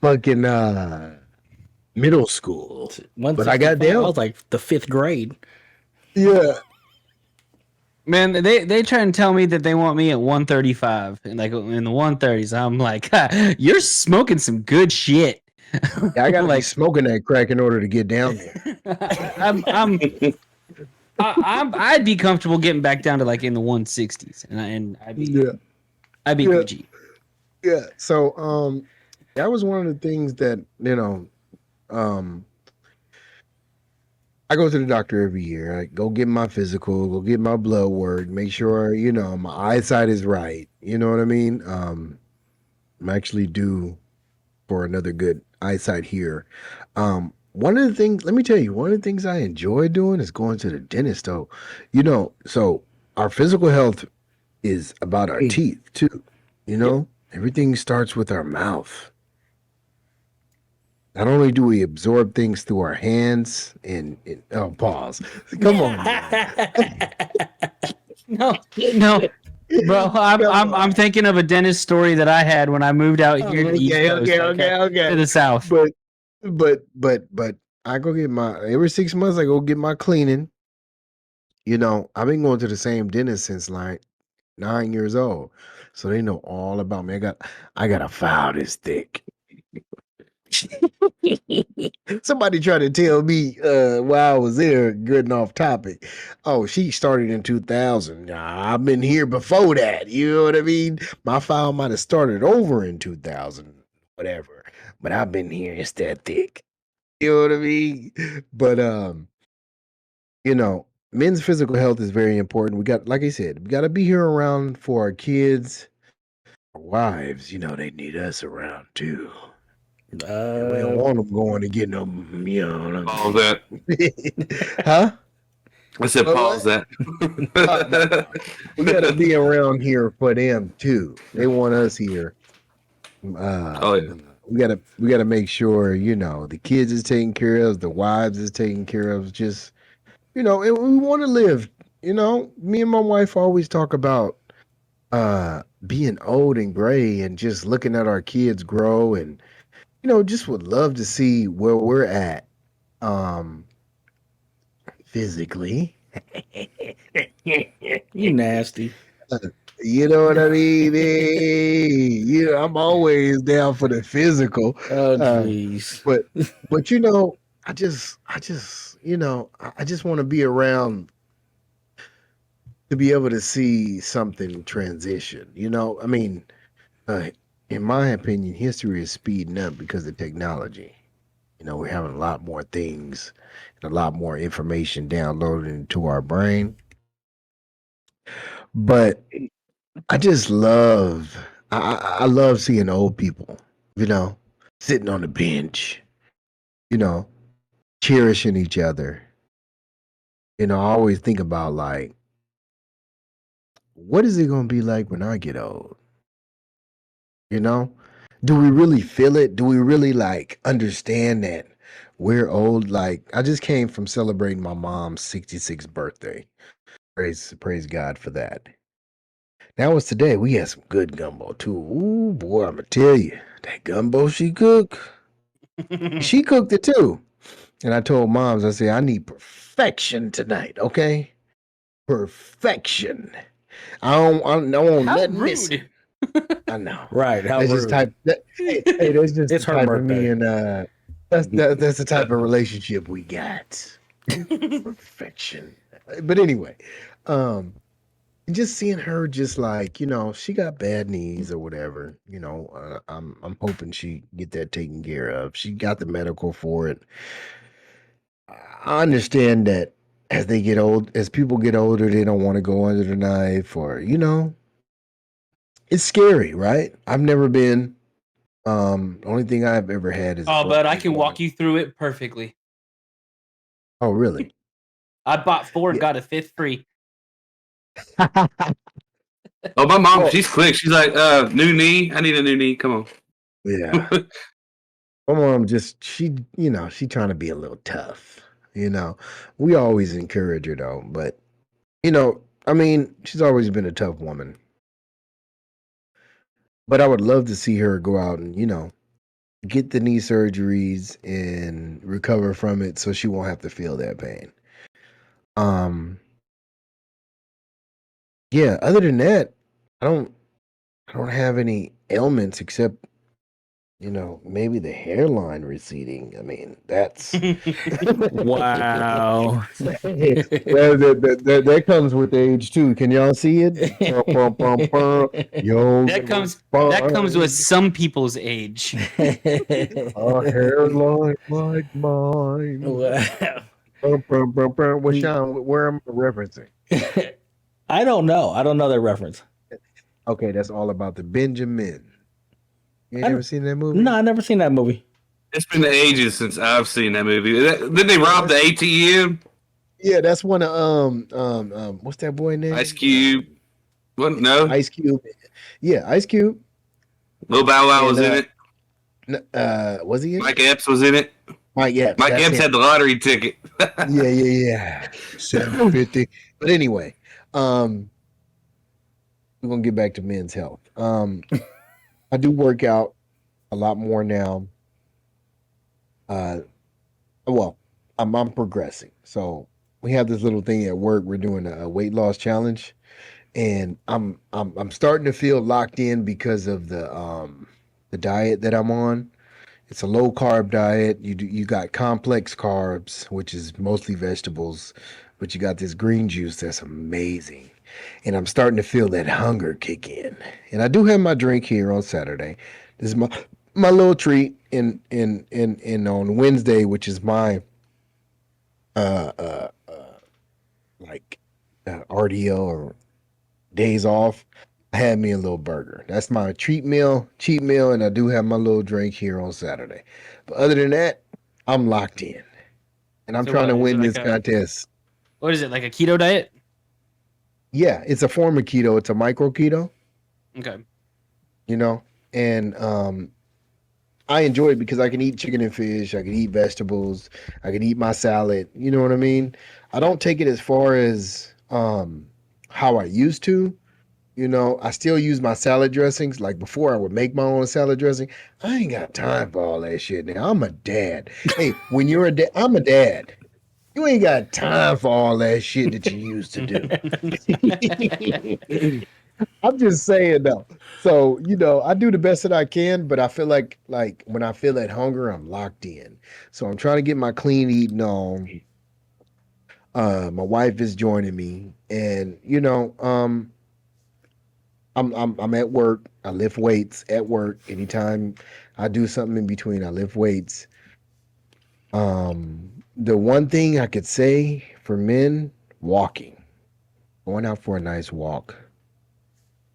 fucking middle school. But I got 165. I down. was like the fifth grade. Yeah. Man, they try and tell me that they want me at 135 and like in the 130s. I'm like, you're smoking some good shit. Yeah, I gotta be Like, smoking that crack in order to get down there. I'd be comfortable getting back down to like in the 160s, and Yeah. I'd be Yeah. Gucci. Yeah. So that was one of the things that, um I go to the doctor every year. I go get my physical, go get my blood work, make sure, my eyesight is right. You know what I mean? I'm actually due for another good eyesight here. One of the things, let me tell you, one of the things I enjoy doing is going to the dentist though. So our physical health is about our teeth too. Everything starts with our mouth. Not only do we absorb things through our hands and oh, pause. Come on, man. No, bro. I'm thinking of a dentist story that I had when I moved out here to the East Coast, Okay. to the South. But I go get my every 6 months. I go get my cleaning. I've been going to the same dentist since like 9 years old, so they know all about me. I got a file this thick. Somebody tried to tell me while I was there, getting off topic. Oh, she started in 2000. Nah, I've been here before that. You know what I mean? My file might have started over in 2000, whatever. But I've been here. It's that thick. You know what I mean? But men's physical health is very important. We got, like I said, we got to be here around for our kids, our wives. They need us around too. We don't want them going to get them, Pause that. Huh? I said pause that. We got to be around here for them too. They want us here. Oh yeah. We gotta make sure the kids is taken care of, the wives is taken care of. Just and we want to live. Me and my wife always talk about being old and gray and just looking at our kids grow, and just would love to see where we're at physically. You nasty. You know what I mean? Hey, I'm always down for the physical. Oh jeez. But I just I just want to be around to be able to see something transition. I mean, in my opinion, history is speeding up because of technology. We're having a lot more things and a lot more information downloaded into our brain. But I just love, I love seeing old people, sitting on the bench, you know, cherishing each other. I always think about like, what is it going to be like when I get old? You know, do we really feel it? Do we really like understand that we're old? Like, I just came from celebrating my mom's 66th birthday. Praise God for that. That was today. We had some good gumbo too. Ooh, boy, I'm gonna tell you, that gumbo she cooked, she cooked it too. And I told moms, I said, I need perfection tonight, okay? Perfection. I don't want How nothing rude. missing. I know. Right. How That's rude. just type. Hey, that's just It's the her type of me birthday. and that's the type of relationship we got. Perfection. But anyway, um, just seeing her, just like she got bad knees or whatever. I'm hoping she get that taken care of. She got the medical for it. I understand that as people get older, they don't want to go under the knife, or it's scary, right? I've never been. The only thing I've ever had is. Oh, but I can walk you through it perfectly. Oh, really? I bought 4 and got a 5th free. Oh, my mom, she's quick. She's like, new knee. I need a new knee. Come on. Yeah. My mom she trying to be a little tough. We always encourage her though, but I mean, she's always been a tough woman. But I would love to see her go out and get the knee surgeries and recover from it so she won't have to feel that pain. Yeah, other than that, I don't have any ailments except, maybe the hairline receding. I mean, that's Wow. that comes with age too. Can y'all see it? Bum, bum, bum. Yo, That comes with some people's age. a hairline like mine. Wow. Well, Sean, where am I referencing? I don't know. I don't know that reference. Okay, that's all about the Benjamin. You ain't I never don't- seen that movie? No, I never seen that movie. It's been ages since I've seen that movie. Didn't they rob the ATM? Yeah, that's one of what's that boy name? Ice Cube. What? No. Ice Cube. Yeah, Ice Cube. Lil Bow Wow was And, in it. Was he in Mike Epps was in it. Mike Epps. Mike that's Epps him. had the lottery ticket. Yeah. 750. But anyway, we're gonna get back to men's health. I do work out a lot more now. Well, I'm progressing. So we have this little thing at work. We're doing a weight loss challenge, and I'm starting to feel locked in because of the diet that I'm on. It's a low carb diet. You got complex carbs, which is mostly vegetables, but you got this green juice that's amazing. And I'm starting to feel that hunger kick in. And I do have my drink here on Saturday. This is my little treat in on Wednesday, which is my RDO or days off. I had me a little burger. That's my cheat meal, and I do have my little drink here on Saturday. But other than that, I'm locked in, and I'm So trying to what, is it win like this a- contest. What is it, like a keto diet? Yeah, it's a form of keto. It's a micro keto, Okay. and I enjoy it because I can eat chicken and fish. I can eat vegetables. I can eat my salad. You know what I mean? I don't take it as far as how I used to. I still use my salad dressings. Like before, I would make my own salad dressing. I ain't got time for all that shit now. I'm a dad. Hey, when you're a dad, I'm a dad. You ain't got time for all that shit that you used to do. I'm just saying though. So, I do the best that I can, but I feel like when I feel that hunger, I'm locked in. So I'm trying to get my clean eating on. My wife is joining me, and I'm at work. I lift weights at work. Anytime I do something in between, I lift weights. The one thing I could say for men, walking, going out for a nice walk.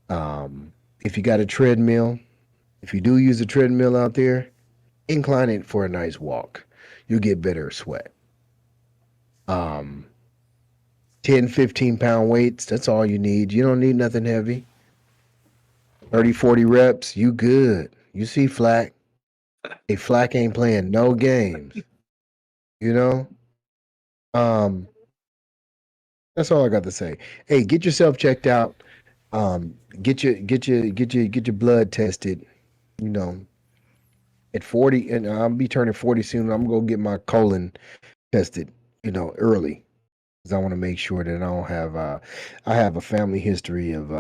If you got a treadmill, if you do use a treadmill out there, incline it for a nice walk. You'll get better sweat. 10, 15 pound weights, that's all you need. You don't need nothing heavy. 30, 40 reps, you good. You see Flac. Hey, Flac ain't playing no games. That's all I got to say. Hey, get yourself checked out. Get your blood tested. At 40, and I'll be turning 40 soon. I'm gonna get my colon tested, early, because I want to make sure that I don't have. I have a family history of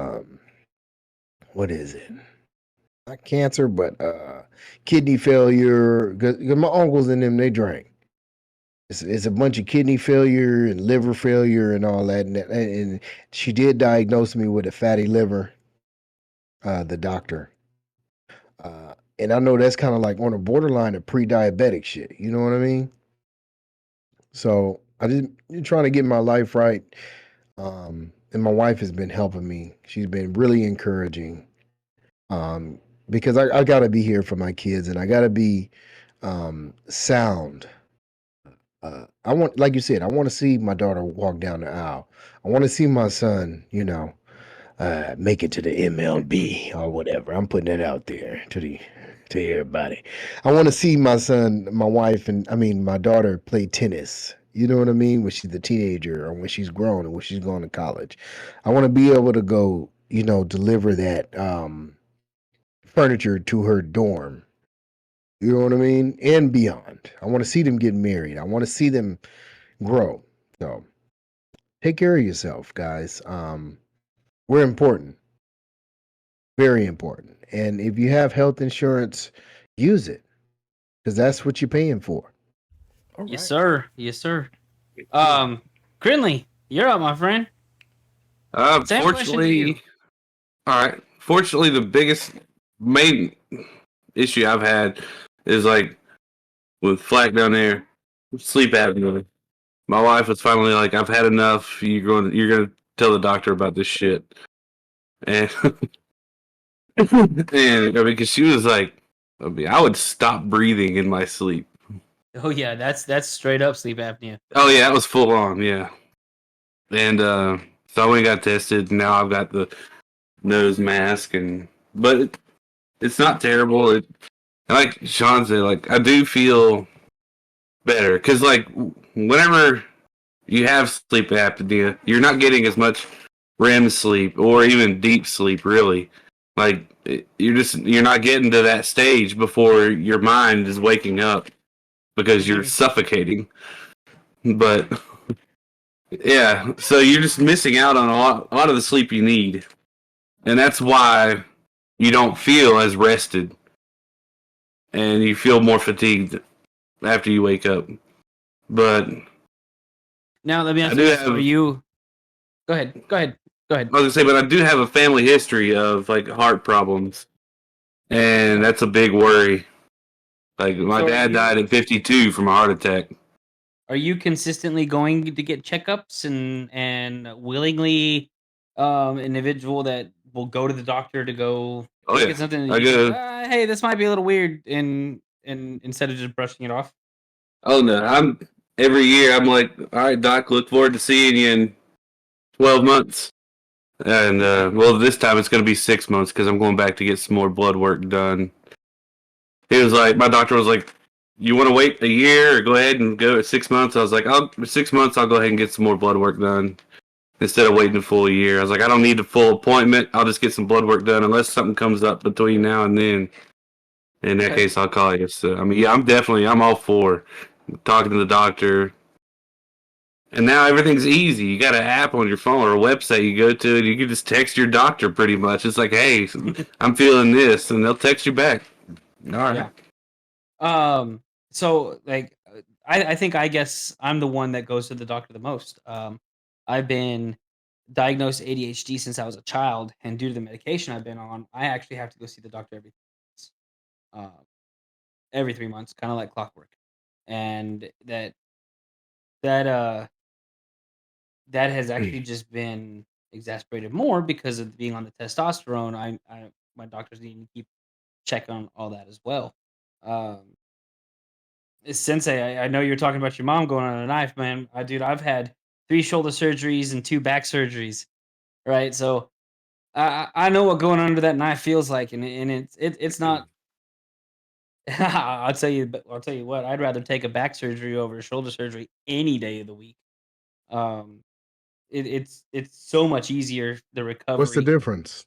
what is it? Not cancer, but kidney failure. Because my uncles and them, they drank. It's a bunch of kidney failure and liver failure and all that. And she did diagnose me with a fatty liver. The doctor. And I know that's kind of like on the borderline of pre-diabetic shit. You know what I mean? So I just trying to get my life right. And my wife has been helping me. She's been really encouraging. Because I gotta be here for my kids and I gotta be sound. I want, like you said, I want to see my daughter walk down the aisle. I want to see my son, make it to the MLB or whatever. I'm putting it out there to everybody. I want to see my son, my wife, and my daughter play tennis. You know what I mean? When she's a teenager or when she's grown or when she's going to college. I want to be able to go, deliver that furniture to her dorm. You know what I mean? And beyond. I want to see them get married. I want to see them grow. So take care of yourself, guys. We're important. Very important. And if you have health insurance, use it. Because that's what you're paying for. All Yes, right. sir. Yes, sir. Krinlee, you're up, my friend. Same question to you. Fortunately, all right. Fortunately, the biggest main issue I've had is like with Flac down there, sleep apnea. My wife was finally like, "I've had enough. You're gonna tell the doctor about this shit." And and because she was like, I would stop breathing in my sleep. Oh yeah, that's straight up sleep apnea. Oh yeah, that was full on. Yeah, and so I went and got tested. And now I've got the nose mask, but it's not terrible. Like Sean said, like I do feel better because like whenever you have sleep apnea, you're not getting as much REM sleep or even deep sleep. Really, like you're not getting to that stage before your mind is waking up because you're suffocating. But yeah, so you're just missing out on a lot of the sleep you need, and that's why you don't feel as rested, and you feel more fatigued after you wake up. But Now let me I ask do you this: have. Are you? Go ahead. Go ahead. Go ahead. I was gonna say, but I do have a family history of like heart problems, and that's a big worry. Like my So dad died at 52 from a heart attack. are you consistently going to get checkups and willingly individual that will go to the doctor to go Oh look yeah, at something that I you think, go. hey, this might be a little weird, and instead of just brushing it off? Oh no, I'm every year. I'm like, all right, doc. Look forward to seeing you in 12 months. And well, this time it's going to be 6 months because I'm going back to get some more blood work done. He was like, my doctor was like, "You want to wait a year or go ahead and go at 6 months?" I was like, "Oh, 6 months. I'll go ahead and get some more blood work done instead of waiting a full year." I was like, "I don't need a full appointment. I'll just get some blood work done unless something comes up between now and then. In that Okay. case, I'll call you." So I mean, yeah, I'm all for talking to the doctor. And now everything's easy. You got an app on your phone or a website you go to, and you can just text your doctor pretty much. It's like, "Hey, I'm feeling this," and they'll text you back. All right. Yeah. So like, I think I guess I'm the one that goes to the doctor the most. I've been diagnosed ADHD since I was a child, and due to the medication I've been on, I actually have to go see the doctor uh, every 3 months, kind of like clockwork. And that that has actually just been exasperated more because of being on the testosterone. I my doctors need to keep check on all that as well. Um, Sensei, I know you're talking about your mom going on a knife, man. I've had 3 shoulder surgeries and 2 back surgeries, right? So I know what going under that knife feels like, and it's not. I'll tell you what. I'd rather take a back surgery over a shoulder surgery any day of the week. Um, it's so much easier. What's the difference?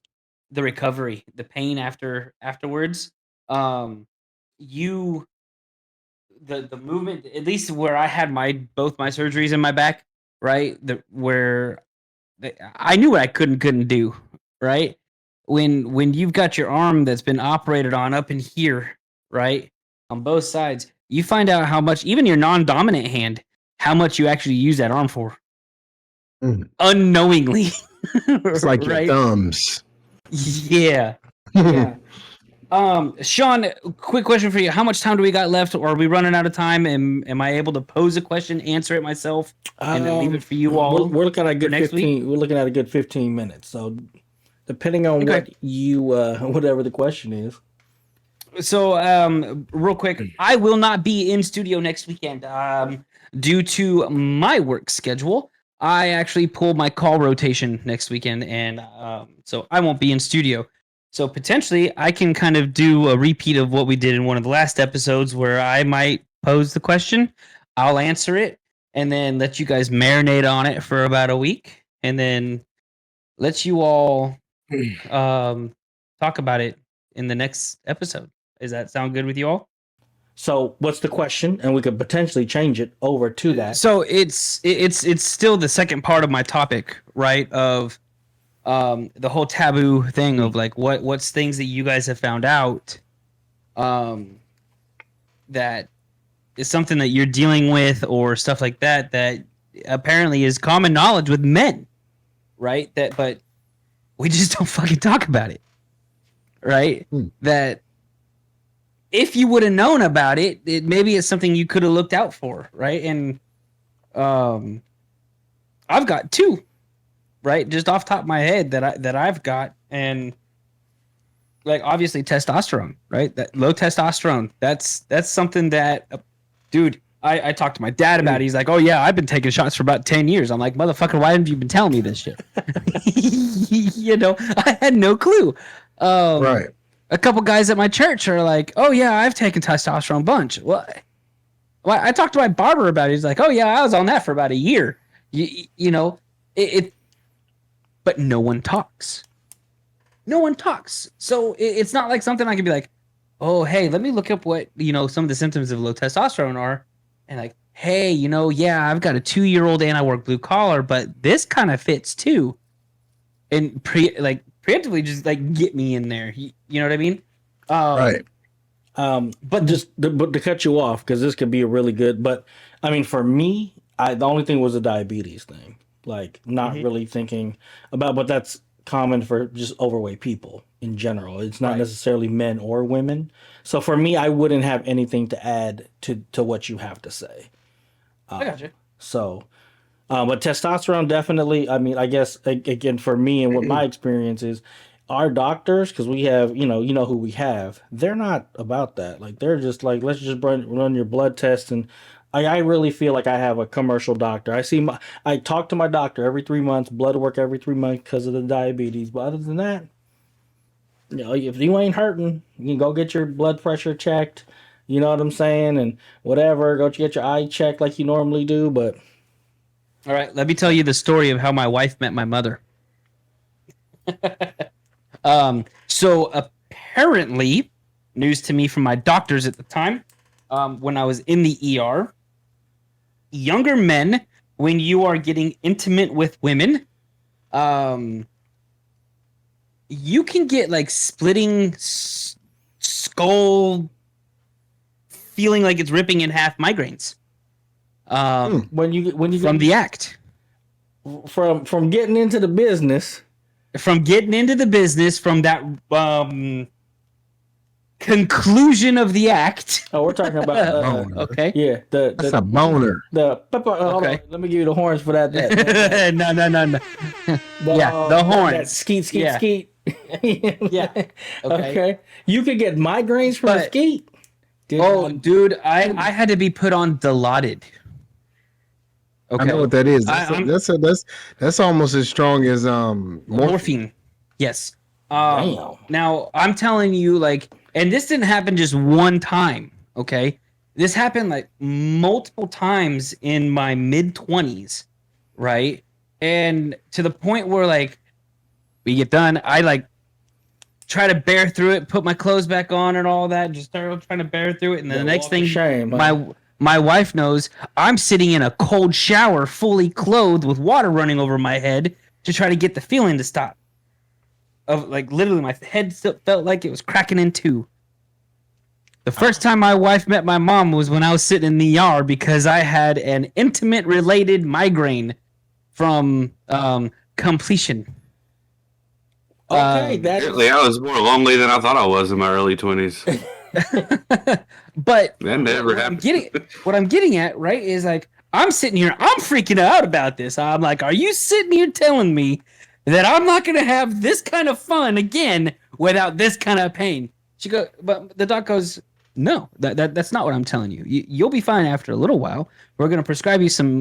The pain afterwards. Um, you the movement, at least where I had my both my surgeries in my back, right? I knew what I couldn't do, right? When you've got your arm that's been operated on up in here, right? On both sides, you find out how much even your non-dominant hand, how much you actually use that arm for Mm. unknowingly. It's like your right? thumbs. Yeah. Yeah. Sean, quick question for you. How much time do we got left? Or are we running out of time? Am I able to pose a question, answer it myself, and then leave it for you all? We're looking at a good next week? 15. We're looking at a good 15 minutes. So, depending on Okay. what you, whatever the question is. So, real quick, I will not be in studio next weekend due to my work schedule. I actually pulled my call rotation next weekend, and so I won't be in studio. So potentially, I can kind of do a repeat of what we did in one of the last episodes, where I might pose the question, I'll answer it, and then let you guys marinate on it for about a week, and then let you all talk about it in the next episode. Does that sound good with you all? So what's the question? And we could potentially change it over to that. So it's still the second part of my topic, right? Of the whole taboo thing of like what's things that you guys have found out that is something that you're dealing with or stuff like that that apparently is common knowledge with men, right? That but we just don't fucking talk about it, right? That if you would have known about it, maybe it's something you could have looked out for, right? And I've got two, right? Just off the top of my head that I've got, and like obviously testosterone, right? That low testosterone. That's something that, dude. I talked to my dad about it. He's like, "Oh yeah, I've been taking shots for about 10 years." I'm like, "Motherfucker, why haven't you been telling me this shit?" You know, I had no clue. Right. A couple guys at my church are like, "Oh yeah, I've taken testosterone a bunch." Well, I talked to my barber about it. He's like, "Oh yeah, I was on that for about a year." You know, but no one talks. No one talks. So it's not like something I can be like, "Oh hey, let me look up what some of the symptoms of low testosterone are," and like, "Hey, yeah, I've got a 2-year-old and I work blue collar, but this kind of fits too," and preemptively just like get me in there. You know what I mean? Right. But to cut you off, because this could be a really good. But I mean, for me, the only thing was the diabetes thing. Like, not really thinking about, but that's common for just overweight people in general. It's not necessarily men or women. So for me, I wouldn't have anything to add to what you have to say. I got you. So, but testosterone definitely. I mean, I guess again for me and what my experience is, our doctors, because we have you know who we have. They're not about that. Like they're just like, let's just run your blood test, and I really feel like I have a commercial doctor. I talk to my doctor every 3 months, blood work every 3 months because of the diabetes. But other than that, if you ain't hurting, you can go get your blood pressure checked. You know what I'm saying, and whatever. Go get your eye checked like you normally do, but. All right, let me tell you the story of how my wife met my mother. So apparently, news to me from my doctors at the time, when I was in the ER, younger men, when you are getting intimate with women, you can get like splitting skull, feeling like it's ripping in half migraines. When you From the act. From getting into the business. From getting into the business, from that conclusion of the act. Oh, we're talking about okay. Yeah, That's a boner. Okay. Let me give you the horns for that. No. The horns. That skeet. Yeah. Okay. You could get migraines from a skeet. Dude, I had to be put on Dilaudid. Okay. I know what that is. That's almost as strong as morphine. Yes. Damn. Now I'm telling you, like, and this didn't happen just one time. Okay, this happened like multiple times in my mid-20s, right? And to the point where like we get done, I like try to bear through it, put my clothes back on and all that, just start trying to bear through it, and then the next thing, my wife knows, I'm sitting in a cold shower, fully clothed with water running over my head to try to get the feeling to stop. Of like literally, my head still felt like it was cracking in two. The first time my wife met my mom was when I was sitting in the ER because I had an intimate related migraine from completion. Okay, Apparently, I was more lonely than I thought I was in my early 20s. But that never happened. What I'm getting at, right, is like I'm sitting here, I'm freaking out about this. I'm like, are you sitting here telling me that I'm not gonna have this kind of fun again without this kind of pain? She goes, but the doc goes, no, that's not what I'm telling you. You'll be fine after a little while. We're gonna prescribe you some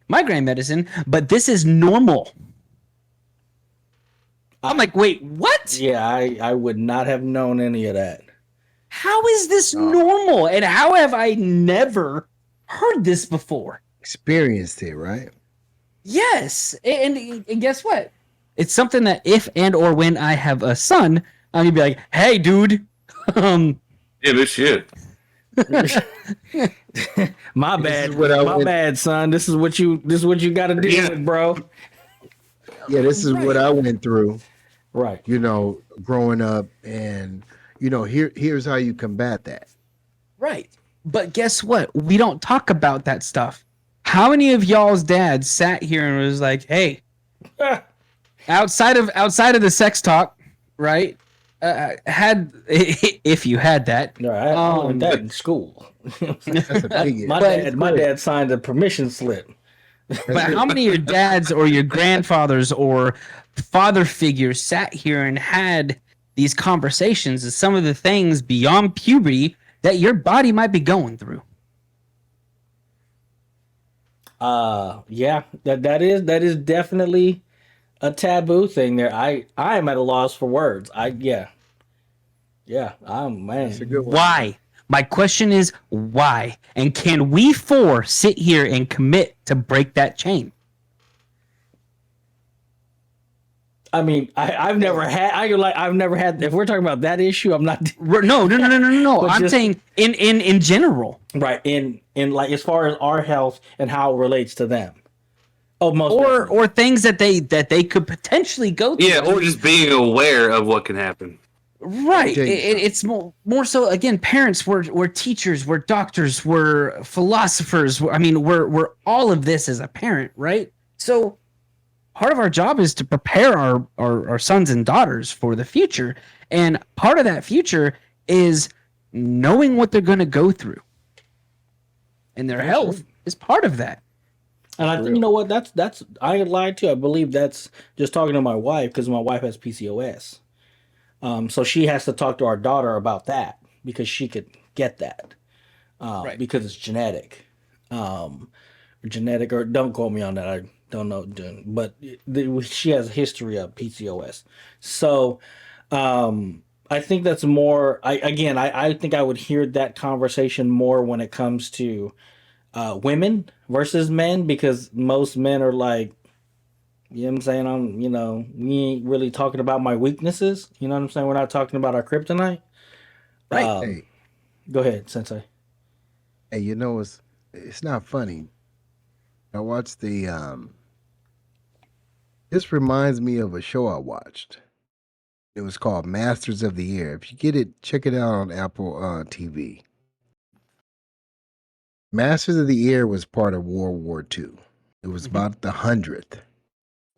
migraine medicine, but this is normal. I'm like, wait, what? Yeah, I would not have known any of that. How is this normal? And how have I never heard this before? Experienced it, right? Yes. And guess what? It's something that if and or when I have a son, I'm going to be like, hey, dude. Yeah, but shit. My This is bad. what I My went. bad, son. This is what you got to deal Yeah. with, bro. Yeah, this is what I went through. Right. You know, growing up, and here's how you combat that. Right. But guess what? We don't talk about that stuff. How many of y'all's dads sat here and was like, "Hey, outside of the sex talk, right? Had if you had that, No, I learned that in school. That's a big My dad signed a permission slip. but how many of your dads or your grandfathers or father figures sat here and had these conversations and some of the things beyond puberty that your body might be going through?" Yeah, that is definitely a taboo thing there. I am at a loss for words. I'm That's a man. good one. Why? My question is why? And can we four sit here and commit to break that chain? I mean, I've never had. I've never had. If we're talking about that issue, I'm not No. But I'm just- saying in general. right in like as far as our health and how it relates to them. Oh, most definitely. Or things that they could potentially go through. Yeah, or just being aware of what can happen. Right. Tell you It's more so again. Parents, we're teachers, we're doctors, we're philosophers. We're all of this as a parent, right? So part of our job is to prepare our sons and daughters for the future, and part of that future is knowing what they're going to go through, and their health is part of that. And I think you know what that's I lied to. I believe that's just talking to my wife because my wife has PCOS. So she has to talk to our daughter about that because she could get that Right. because it's genetic. Genetic, or don't quote me on that. I don't know, but she has a history of PCOS. So I think that's more. I think I would hear that conversation more when it comes to women versus men because most men are like, you know what I'm saying? We ain't really talking about my weaknesses. You know what I'm saying? We're not talking about our kryptonite. Right. Hey, Go ahead, Sensei. hey, it's not funny. I watched this reminds me of a show I watched. It was called Masters of the Air. If you get it, check it out on Apple TV. Masters of the Air was part of World War II. It was about the 100th.